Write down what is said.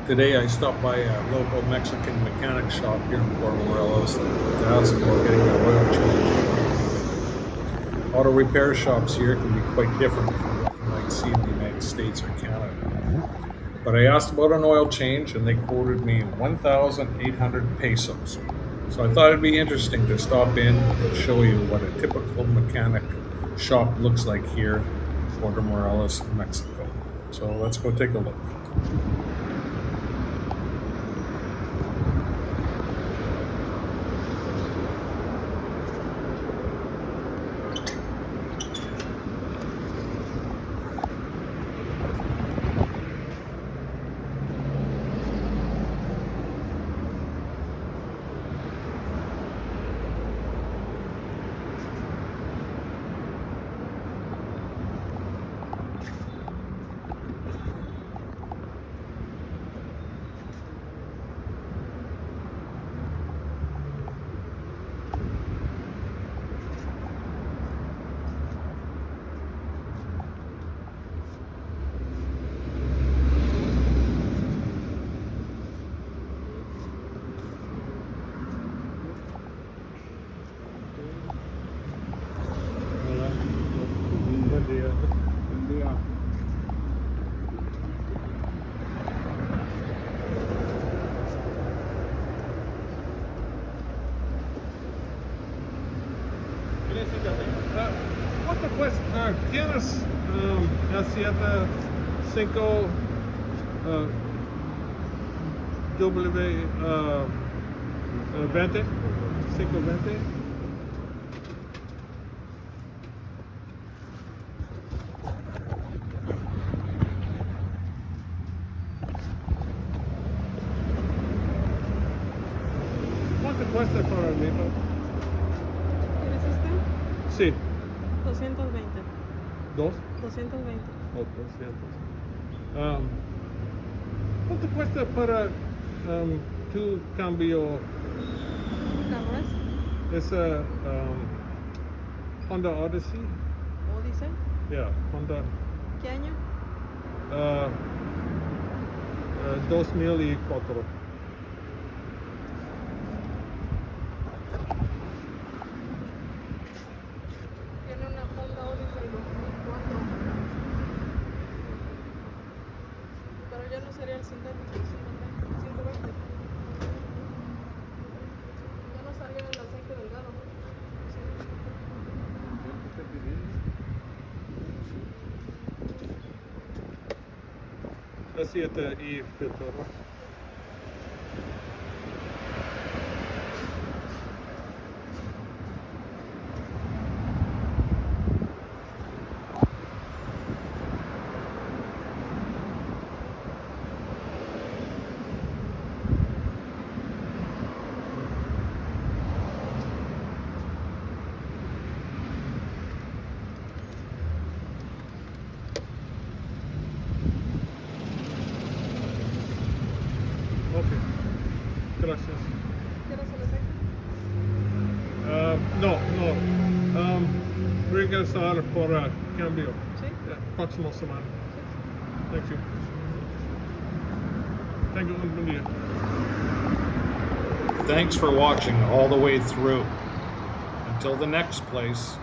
Today I stopped by a local Mexican mechanic shop here in Puerto Morelos to ask about getting an oil change. Auto repair shops here can be quite different from what you might see in the United States or Canada. But I asked about an oil change and they quoted me 1,800 pesos. So I thought it'd be interesting to stop in and show you what a typical mechanic shop looks like here in Puerto Morelos, Mexico. So let's go take a look. Hola, buen día. Buen día. ¿Cuánto cuesta? ¿Tienes el 5 W 20? 520? ¿Cuánto cuesta para el mismo? ¿Quieres este? Sí, 220. dos 220. o 200. ¿Cuánto cuesta para tu cambio ¿Carro es? esa Honda Odyssey? Odyssey. Yeah, Honda ¿Qué año? 2004. Tiene una Honda Odyssey 2004. Pero ya no sería el sintético, el 120. Ya no salía el aceite delgado. Aceite y filtro. Ok, gracias. ¿Quieres el aceite? No. Regresar por cambio. Sí. Próxima semana. Thank you. Thank you, buen día. Thanks for watching all the way through. Until the next place.